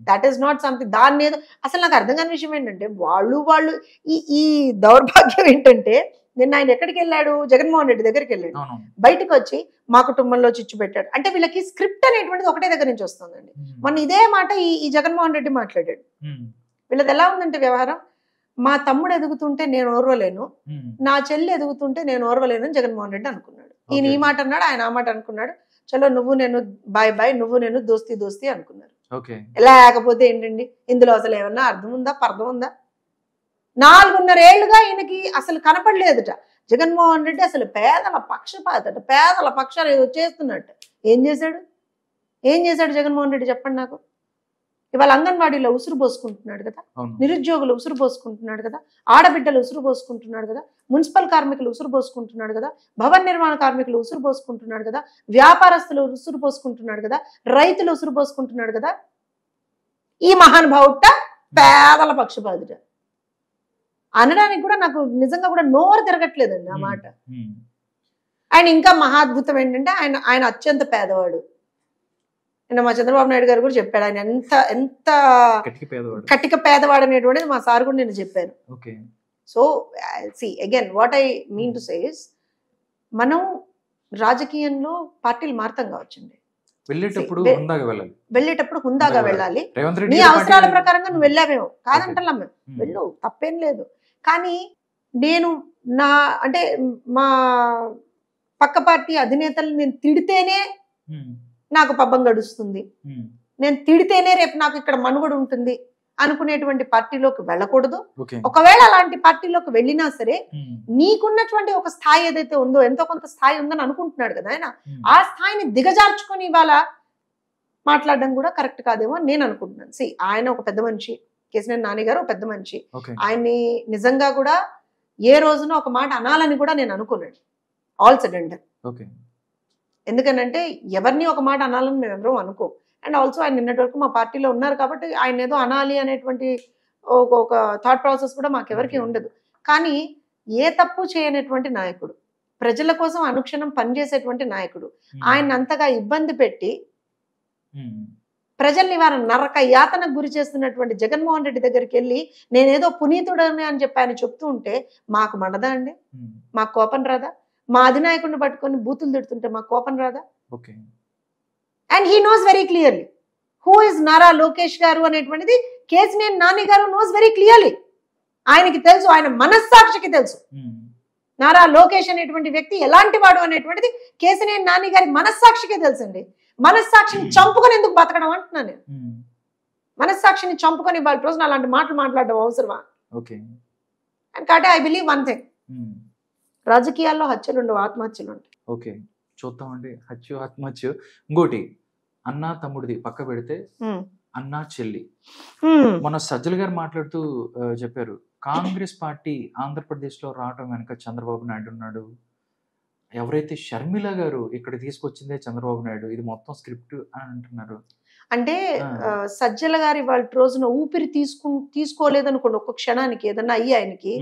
That is not something. దాన్ని ఏదో అసలు నాకు అర్థం కాని విషయం ఏంటంటే వాళ్ళు ఈ దౌర్భాగ్యం ఏంటంటే, నిన్న ఆయన ఎక్కడికి వెళ్ళాడు, జగన్మోహన్ రెడ్డి దగ్గరికి వెళ్ళాడు. బయటకు వచ్చి మా కుటుంబంలో చిచ్చు పెట్టాడు అంటే వీళ్ళకి స్క్రిప్ట్ అనేటువంటిది ఒకటే దగ్గర నుంచి వస్తుందండి. మొన్న ఇదే మాట ఈ జగన్మోహన్ రెడ్డి మాట్లాడాడు. వీళ్ళది ఎలా ఉందంటే వ్యవహారం, మా తమ్ముడు ఎదుగుతుంటే నేను ఓర్వలేను, నా చెల్లి ఎదుగుతుంటే నేను ఓర్వలేను అని జగన్మోహన్ రెడ్డి అనుకున్నాడు. ఈయన ఈ మాట అన్నాడు, ఆయన ఆ మాట అనుకున్నాడు. చలో నువ్వు నేను బాయ్ బాయ్, నువ్వు నేను దోస్తీ అనుకున్నారు. లేకపోతే ఏంటండి ఇందులో అసలు ఏమన్నా అర్థం ఉందా, పర్థం ఉందా? 4.5 ఏళ్లుగా ఈయనకి అసలు కనపడలేదుట జగన్మోహన్ రెడ్డి. అసలు పేదల పక్షపాతట, పేదల పక్షాలు ఏదో చేస్తున్నట్టు. ఏం చేశాడు జగన్మోహన్ రెడ్డి చెప్పండి నాకు? ఇవాళ అంగన్వాడీలో ఉసురు పోసుకుంటున్నాడు కదా, నిరుద్యోగులు ఉసురు పోసుకుంటున్నాడు కదా, ఆడబిడ్డలు ఉసురు పోసుకుంటున్నాడు కదా, మున్సిపల్ కార్మికులు ఉసురు పోసుకుంటున్నాడు కదా, భవన నిర్మాణ కార్మికులు ఉసురు పోసుకుంటున్నాడు కదా, వ్యాపారస్తులు ఉసురు పోసుకుంటున్నాడు కదా, రైతులు ఉసురు పోసుకుంటున్నాడు కదా. ఈ మహానుభావుట పేదల పక్షపాతుట అనడానికి కూడా నాకు నిజంగా కూడా నోరు తిరగట్లేదండి ఆ మాట. ఆయన ఇంకా మహాద్భుతం ఏంటంటే ఆయన అత్యంత పేదవాడు. నిన్న మా చంద్రబాబు నాయుడు గారు కూడా చెప్పాడు ఆయన ఎంత కటిక పేదవాడు అనేటువంటిది మా సార్ కూడా నేను చెప్పాను. So again what I mean to say is, మనం రాజకీయంలో పార్టీలు మారుతాం కావచ్చండి, వెళ్ళేటప్పుడు హుందాగా వెళ్ళాలి. నీ అవసరాల ప్రకారంగా నువ్వు వెళ్ళావేమో కాదంటలా, మేము వెళ్ళు, తప్పేం లేదు. కానీ నేను అంటే మా పక్క పార్టీ అధినేతలు నేను తిడితేనే నాకు పబ్బం గడుస్తుంది, నేను తిడితేనే రేపు నాకు ఇక్కడ మనుగడ ఉంటుంది అనుకునేటువంటి పార్టీలోకి వెళ్ళకూడదు. ఒకవేళ అలాంటి పార్టీలోకి వెళ్ళినా సరే నీకున్నటువంటి ఒక స్థాయి ఏదైతే ఉందో, ఎంతో కొంత స్థాయి ఉందని అనుకుంటున్నాడు కదా ఆయన, ఆ స్థాయిని దిగజార్చుకొని ఇవాళ మాట్లాడడం కూడా కరెక్ట్ కాదేమో అని నేను అనుకుంటున్నాను. ఆయన ఒక పెద్ద మనిషి, కేసీఆర్ నాని గారు ఒక పెద్ద మనిషి. ఆయన్ని నిజంగా కూడా ఏ రోజున ఒక మాట అనాలని కూడా నేను అనుకున్నాను ఆల్ సడన్. ఎందుకనంటే ఎవరిని ఒక మాట అనాలని మేము ఎవరూ అనుకో. అండ్ ఆల్సో ఆయన నిన్నటి వరకు మా పార్టీలో ఉన్నారు కాబట్టి ఆయన ఏదో అనాలి అనేటువంటి ఒక థాట్ ప్రాసెస్ కూడా మాకెవరికి ఉండదు. కానీ ఏ తప్పు చేయనటువంటి నాయకుడు, ప్రజల కోసం అనుక్షణం పనిచేసేటువంటి నాయకుడు, ఆయన అంతగా ఇబ్బంది పెట్టి ప్రజల్ని వారు నరక యాతనకు గురి చేస్తున్నటువంటి జగన్మోహన్ రెడ్డి దగ్గరికి వెళ్ళి నేనేదో పునీతుడని అని చెప్పి ఆయన చెప్తూ ఉంటే మాకు మండదా అండి? మాకు కోపం రాదా? మా అధినాయకుడిని పట్టుకొని బూతులు తిడుతుంటే మాకు కోపం రాదా? And he knows very clearly who is Nara Lokesh గారు అనేటువంటిది కేసీఆర్ నాని గారు నోస్ వెరీ క్లియర్లీ. ఆయనకి తెలుసు, ఆయన మనస్సాక్షికి తెలుసు నారా లోకేష్ అనేటువంటి వ్యక్తి ఎలాంటి వాడు అనేటువంటిది కేసీఆర్ నాని గారి మనస్సాక్షికే తెలుసండి. మనస్సాక్షిని చంపుకొని ఎందుకు బతకడం అంటున్నాను నేను. మనస్సాక్షిని చంపుకొని వాళ్ళ రోజున అలాంటి మాటలు మాట్లాడడం అవసరమా? అండ్ కాబట్టి ఐ బిలీవ్ వన్ థింగ్, రాజకీయాల్లో హత్యలు ఉండవు, ఆత్మహత్యలు ఉంటాయి. చూద్దామండి, ఆత్మహత్య. ఇంకోటి అన్న తమ్ముడిది పక్క పెడితే అన్న చెల్లి. మన సజ్జల గారు మాట్లాడుతూ చెప్పారు, కాంగ్రెస్ పార్టీ ఆంధ్రప్రదేశ్ లో రావటం వెనక చంద్రబాబు నాయుడు ఉన్నాడు, ఎవరైతే షర్మిల గారు ఇక్కడ తీసుకొచ్చిందే చంద్రబాబు నాయుడు, ఇది మొత్తం స్క్రిప్ట్ అని అంటున్నారు. అంటే సజ్జల గారి వాళ్ళ రోజున ఊపిరి తీసుకోలేదనుకోండి, ఒక్క క్షణానికి ఏదన్నా అయ్యి ఆయనకి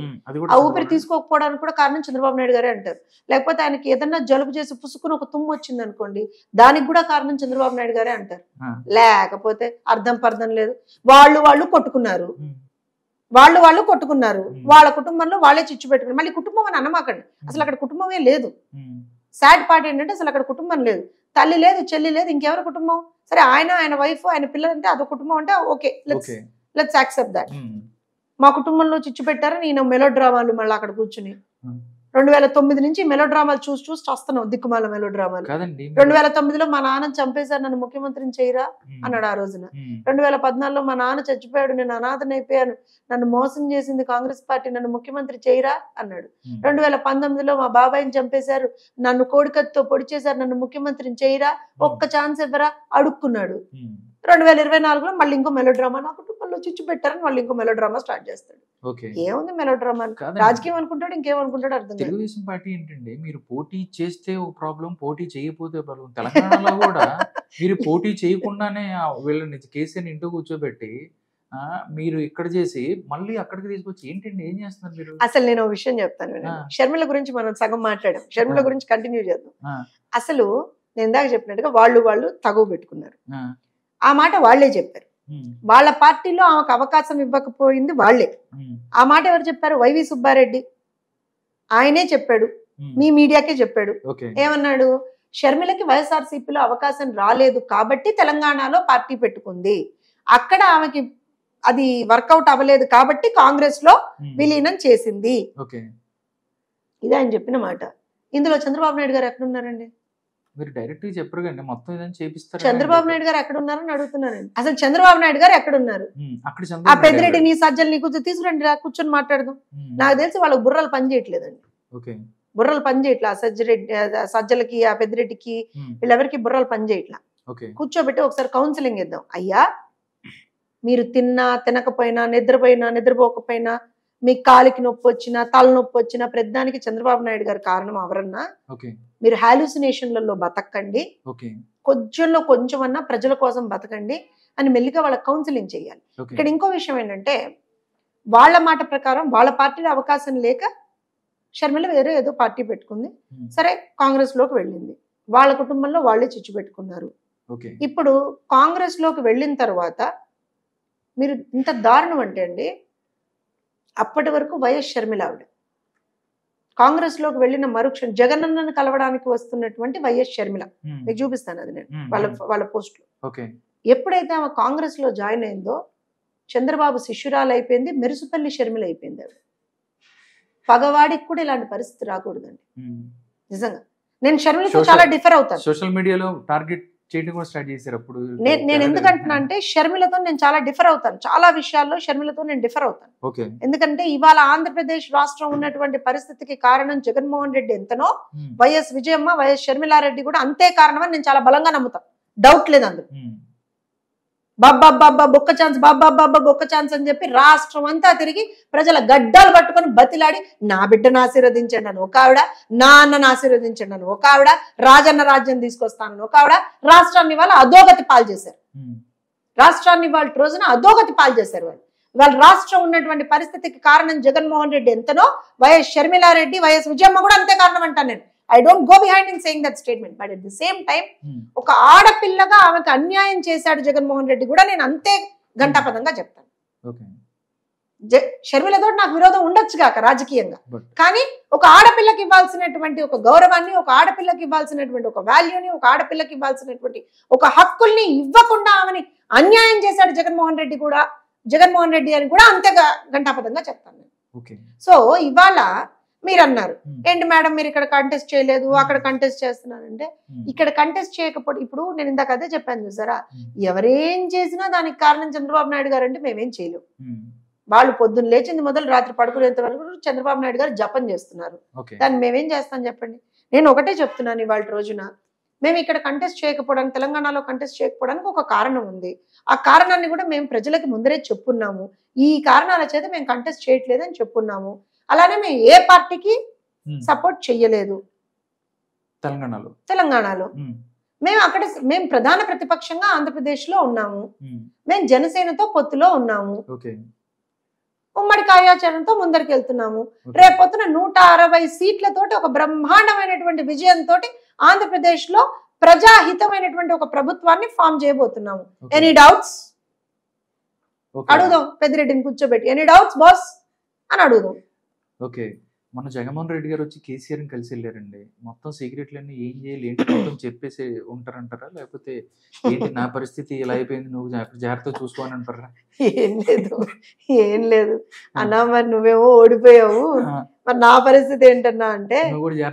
ఆ ఊపిరి తీసుకోకపోవడానికి కూడా కారణం చంద్రబాబు నాయుడు గారే అంటారు. లేకపోతే ఆయనకి ఏదన్నా జలుబు చేసి పుసుకుని ఒక తుమ్ము వచ్చింది అనుకోండి, దానికి కూడా కారణం చంద్రబాబు నాయుడు గారే అంటారు. లేకపోతే అర్థం పర్థం లేదు. వాళ్ళు కొట్టుకున్నారు, వాళ్ళు కొట్టుకున్నారు, వాళ్ళ కుటుంబంలో వాళ్ళే చిచ్చు పెట్టుకున్నారు. మళ్ళీ కుటుంబం అని అనమాకండి, అసలు అక్కడ కుటుంబమే లేదు. సాడ్ పార్ట్ ఏంటంటే అసలు అక్కడ కుటుంబం లేదు, తల్లి లేదు, చెల్లి లేదు, ఇంకెవరి కుటుంబం? సరే ఆయన వైఫ్, ఆయన పిల్లలు అంటే అదొక కుటుంబం అంటే ఓకే, లెట్స్ యాక్సెప్ట్ దాట్. మా కుటుంబంలో చిచ్చు పెట్టారని నేను మెలో డ్రామాలు మళ్ళీ అక్కడ కూర్చుని 2009 నుంచి మెలో డ్రామాలు చూసి వస్తున్నాం, దిక్కుమాల మెలో డ్రామాలు. 2009లో మా నాన్న చంపేశారు, నన్ను ముఖ్యమంత్రిని చేయరా అన్నాడు ఆ రోజున. 2014లో మా నాన్న చచ్చిపోయాడు, నేను అనాథనైపోయాను, నన్ను మోసం చేసింది కాంగ్రెస్ పార్టీ, నన్ను ముఖ్యమంత్రి చేయరా అన్నాడు. 2019లో మా బాబాయిని చంపేశారు, నన్ను కోడికత్తితో పొడి చేశారు, నన్ను ముఖ్యమంత్రిని చేయరా, ఒక్క ఛాన్స్ ఇవ్వరా అడుక్కున్నాడు. 2024లో మళ్ళీ ఇంకో మెలో డ్రామా, నా కుటుంబంలో లో చిచ్చు పెట్టారని వాళ్ళు ఇంకో మెలో డ్రామా స్టార్ట్ చేస్తాడు. ఓకే ఏముంది మెలో డ్రామా? రాజకీయం అనుకుంటాడు, ఇంకేమనుకుంటాడు అర్థం కాదు. తెలుగుదేశం పార్టీ ఏంటంటే మీరు పోటీ చేస్తే ఒక ప్రాబ్లం, పోటీ చేయకపోతే ప్రాబ్లం. తెలంగాణలో కూడా మీరు పోటీ చేయకుండానే వీళ్ళని కేసీఆర్ ఇంటూ కూర్చోబెట్టి మీరు ఇక్కడ చేసి మళ్ళీ అక్కడికి తీసుకొచ్చి ఏంటండి ఏం చేస్తున్నారు మీరు? అసలు నేను ఒక విషయం చెప్తాను. షర్మిల గురించి మనం సగం మాట్లాడాం, షర్మిల గురించి కంటిన్యూ చేద్దాం. అసలు నేను ఇందాక చెప్పినట్టుగా వాళ్ళు తగువ పెట్టుకున్నారు. ఆ మాట వాళ్లే చెప్పారు. వాళ్ళ పార్టీలో ఆమెకు అవకాశం ఇవ్వకపోయింది వాళ్లే. ఆ మాట ఎవరు చెప్పారు? వైవి సుబ్బారెడ్డి ఆయనే చెప్పాడు, మీ మీడియాకే చెప్పాడు. ఏమన్నాడు? షర్మిలకి వైఎస్ఆర్సీపీలో అవకాశం రాలేదు కాబట్టి తెలంగాణలో పార్టీ పెట్టుకుంది, అక్కడ ఆమెకి అది వర్కౌట్ అవ్వలేదు కాబట్టి కాంగ్రెస్ లో విలీనం చేసింది. ఇదే ఆయన చెప్పిన మాట. ఇందులో చంద్రబాబు నాయుడు గారు ఎక్కడున్నారండి? మీరు డైరెక్ట్ గా చెప్పరు కానీ మొత్తం ఏదైనా చేపిస్తారు. చంద్రబాబు నాయుడు గారు ఎక్కడ ఉన్నారని అడుగుతున్నానండి. అసలు చంద్రబాబు నాయుడు గారు ఎక్కడున్నారు? ఆ పెద్దిరెడ్డి నీ సజ్జల్ని కొంచెం తీసుకురండి, కూర్చొని మాట్లాడదాం. నాకు తెలిసి వాళ్ళకి బుర్రలు పని చేయట్లేదండి. బుర్రలు పని చేయట్లా సజ్జలకి, ఆ పెద్దిరెడ్డికి, వీళ్ళెవరికి బుర్రలు పని చేయట్లా. కూర్చోబెట్టి ఒకసారి కౌన్సిలింగ్ ఇద్దాం. అయ్యా మీరు తిన్నా తినకపోయినా, నిద్రపోయినా నిద్రపోకపోయినా, మీ కాలికి నొప్పి వచ్చినా, తలనొప్పి వచ్చినా ప్రతిదానికి చంద్రబాబు నాయుడు గారు కారణం అవరన్నా, మీరు హాలుసినేషన్లలో బతకండి, కొంచెంలో కొంచెమన్నా ప్రజల కోసం బతకండి అని మెల్లిగా వాళ్ళకి కౌన్సిలింగ్ చేయాలి. ఇక్కడ ఇంకో విషయం ఏంటంటే, వాళ్ళ మాట ప్రకారం వాళ్ళ పార్టీలో అవకాశం లేక షర్మిల వేరే ఏదో పార్టీ పెట్టుకుంది, సరే కాంగ్రెస్ లోకి వెళ్ళింది, వాళ్ళ కుటుంబంలో వాళ్ళే చిచ్చు పెట్టుకున్నారు. ఇప్పుడు కాంగ్రెస్ లోకి వెళ్ళిన తర్వాత మీరు ఇంత దారుణం అంటే అండి, అప్పటి వరకు వైఎస్ షర్మిల ఆవిడ కాంగ్రెస్ లోకి వెళ్ళిన మరుక్షణం జగనన్నను కలవడానికి వస్తున్నటువంటి వైఎస్ షర్మిల, మీకు చూపిస్తాను అది నేను వాళ్ళ పోస్ట్ లో. ఎప్పుడైతే ఆమె కాంగ్రెస్ లో జాయిన్ అయిందో చంద్రబాబు శిష్యురాలు అయిపోయింది, మెరుసుపల్లి షర్మిల అయిపోయింది ఆవిడ. పగవాడికి కూడా ఇలాంటి పరిస్థితి రాకూడదండి. నిజంగా నేను షర్మిలతో చాలా డిఫర్ అవుతాను. సోషల్ మీడియాలో టార్గెట్ చేయడం కూడా స్టార్ట్ చేశారు అప్పుడు. నేను ఎందుకంటున్నా అంటే షర్మిలతో నేను చాలా డిఫర్ అవుతాను, చాలా విషయాల్లో షర్మిలతో నేను డిఫర్ అవుతాను. ఎందుకంటే ఇవాళ ఆంధ్రప్రదేశ్ రాష్ట్రం ఉన్నటువంటి పరిస్థితికి కారణం జగన్మోహన్ రెడ్డి ఎంతనో, వైఎస్ విజయమ్మ, వైఎస్ షర్మిలారెడ్డి కూడా అంతే కారణమని నేను చాలా బలంగా నమ్ముతాను. డౌట్ లేదు అందులో. బాబ్బా బొక్క ఛాన్స్, బాబ్బా బొక్క ఛాన్స్ అని చెప్పి రాష్ట్రం అంతా తిరిగి ప్రజల గడ్డాలు పట్టుకొని బతిలాడి, నా బిడ్డను ఆశీర్వదించండి అని ఒక ఆవిడ, నా అన్నను ఆశీర్వదించండి అని ఒక ఆవిడ, రాజన్న రాజ్యం తీసుకొస్తానని ఒక ఆవిడ, రాష్ట్రాన్ని వాళ్ళ అధోగతి పాలు చేశారు. రాష్ట్రాన్ని వాళ్ళ రోజున అధోగతి పాలు చేశారు. వాళ్ళ రాష్ట్రం ఉన్నటువంటి పరిస్థితికి కారణం జగన్మోహన్ రెడ్డి ఎంతనో, వైఎస్ షర్మిలారెడ్డి, వైఎస్ విజయమ్మ కూడా అంతే కారణం అంటాను నేను. I don't go behind in saying that statement, but at the same time ఒక ఆడపిల్లగా ఆమెకు అన్యాయం చేశాడు జగన్మోహన్ రెడ్డి కూడా నేను అంతే ఘంటాపదంగా చెప్తాను. షర్మిలతో నాకు విరోధం ఉండొచ్చు కాక రాజకీయంగా, కానీ ఒక ఆడపిల్లకి ఇవ్వాల్సినటువంటి ఒక గౌరవాన్ని, ఒక ఆడపిల్లకి ఇవ్వాల్సినటువంటి ఒక వాల్యూని, ఒక ఆడపిల్లకి ఇవ్వాల్సినటువంటి ఒక హక్కుల్ని ఇవ్వకుండా ఆమెని అన్యాయం చేశాడు జగన్మోహన్ రెడ్డి అని కూడా అంతేగా ఘంటాపదంగా చెప్తాను నేను. సో ఇవాళ మీరు అన్నారు ఏంటి మేడం మీరు ఇక్కడ కంటెస్ట్ చేయలేదు, అక్కడ కంటెస్ట్ చేస్తున్నారంటే, ఇక్కడ కంటెస్ట్ చేయకపోతే ఇప్పుడు నేను ఇందాక అదే చెప్పాను చూసారా, ఎవరేం చేసినా దానికి కారణం చంద్రబాబు నాయుడు గారు అంటే మేమేం చేయలేము. వాళ్ళు పొద్దున్న లేచింది మొదలు రాత్రి పడుకునేంత వరకు చంద్రబాబు నాయుడు గారు జపం చేస్తున్నారు, దాన్ని మేమేం చేస్తాం చెప్పండి. నేను ఒకటే చెప్తున్నాను, ఇవాళ రోజున మేము ఇక్కడ కంటెస్ట్ చేయకపోవడానికి, తెలంగాణలో కంటెస్ట్ చేయకపోవడానికి ఒక కారణం ఉంది. ఆ కారణాన్ని కూడా మేము ప్రజలకు ముందరే చెప్పున్నాము, ఈ కారణాల చేత మేము కంటెస్ట్ చేయట్లేదని చెప్పున్నాము. అలానే మేము ఏ పార్టీకి సపోర్ట్ చెయ్యలేదు తెలంగాణలో. మేము ప్రధాన ప్రతిపక్షంగా ఆంధ్రప్రదేశ్ లో ఉన్నాము, మేము జనసేనతో పొత్తులో ఉన్నాము, ఉమ్మడి కార్యాచరణతో ముందరికి వెళ్తున్నాము. రేపొద్దున 160 సీట్లతోటి ఒక బ్రహ్మాండమైనటువంటి విజయంతో ఆంధ్రప్రదేశ్ లో ప్రజాహితమైనటువంటి ఒక ప్రభుత్వాన్ని ఫామ్ చేయబోతున్నాము. ఎనీ డౌట్స్ అడుగుదాం, పెద్దిరెడ్డిని కూర్చోబెట్టి ఎనీ డౌట్స్ బాస్ అని అడుగుదాం. ఓకే, మన జగన్మోహన్ రెడ్డి గారు వచ్చి కేసీఆర్ ని కలిసి వెళ్ళారండి. మొత్తం సీక్రెట్లన్నీ ఏం చేయాలి ఏంటి మొత్తం చెప్పేసి ఉంటారంటారా, లేకపోతే ఏంటి నా పరిస్థితి ఇలా అయిపోయింది నువ్వు జాగ్రత్తగా చూసుకోని అంటారా? ఏం లేదు అన్నా, మరి నువ్వేమో ఓడిపోయావు, మరి నా పరిస్థితి ఏంటన్నా అంటే,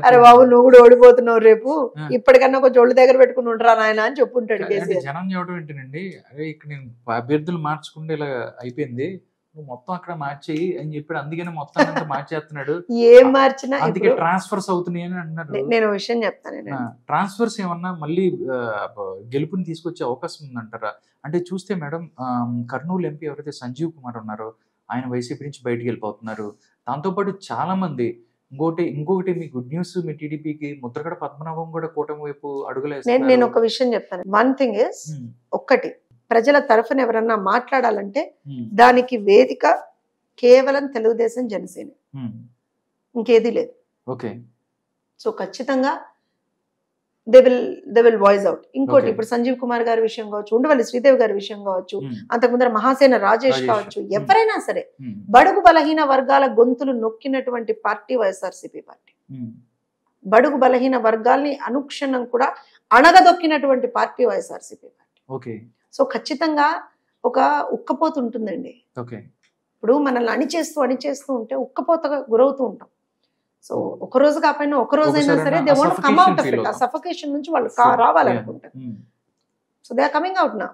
అరే బాబు నువ్వు కూడా ఓడిపోతున్నావు, రేపు ఇప్పటికన్నా కొంచెం ఒళ్ళు దగ్గర పెట్టుకుని ఉంటారా నాయన అని చెప్పుంటాడు కేసీఆర్. జనం చెప్పడం ఏంటండి, అరే ఇక్కడ నేను అభ్యర్థులు మార్చుకుంటే ఇలా అయిపోయింది, నువ్వు మొత్తం అక్కడ మార్చేయి అని చెప్పాడు, అందుకనే మొత్తం అంతా మార్చేస్తున్నాడు, ఏం మార్చినా అందుకే ట్రాన్స్ఫర్స్ అవుతున్నాయి అని అంటున్నారు. నేను విషయం చెప్తాను. ట్రాన్స్ఫర్స్ ఏమన్నా మళ్ళీ గెలుపుని తీసుకొచ్చే అవకాశం ఉందంటారా? అంటే చూస్తే మేడం, కర్నూలు ఎంపీ ఎవరైతే సంజీవ్ కుమార్ ఉన్నారో ఆయన వైసీపీ నుంచి బయటికి వెళ్ళిపోతున్నారు. దాంతోపాటు చాలా మంది ఇంకొకటి మీ గుడ్ న్యూస్, మీ టీడీపీకి ముద్రగడ పద్మనాభం కూడా కూటమి వైపు అడుగులేస్తారు. నేను ఒక విషయం చెప్తాను. వన్ థింగ్ ఇస్, ఒక్కటి, ప్రజల తరఫున ఎవరన్నా మాట్లాడాలంటే దానికి వేదిక కేవలం తెలుగుదేశం, జనసేన, ఇంకేది లేదు. ఓకే. సో ఖచ్చితంగా దే విల్ వాయిస్ అవుట్. ఇంకోటి, ఇప్పుడు సంజీవ్ కుమార్ గారి విషయం కావచ్చు, ఉండవల్లి శ్రీదేవి గారి విషయం కావచ్చు, అంతకుముందర మహాసేన రాజేష్ కావచ్చు, ఎవరైనా సరే బడుగు బలహీన వర్గాల గొంతులు నొక్కినటువంటి పార్టీ వైఎస్ఆర్సీపీ పార్టీ. బడుగు బలహీన వర్గాల్ని అనుక్షణం కూడా అణగదొక్కినటువంటి party YSRCP party. Okay. So ఖచ్చితంగా ఒక ఉక్కపోత ఉంటుందండి. ఓకే. ఇప్పుడు మనల్ని అణిచేస్తూ ఉంటే ఉక్కపోతగా గురవుతూ ఉంటాం. సో ఒక రోజు కాకపోయినా ఒక రోజైనా సరే they want come out of it. ఆ సఫకేషన్ నుంచి వాళ్ళు రావాలనుకుంటారు. So they are coming out నా.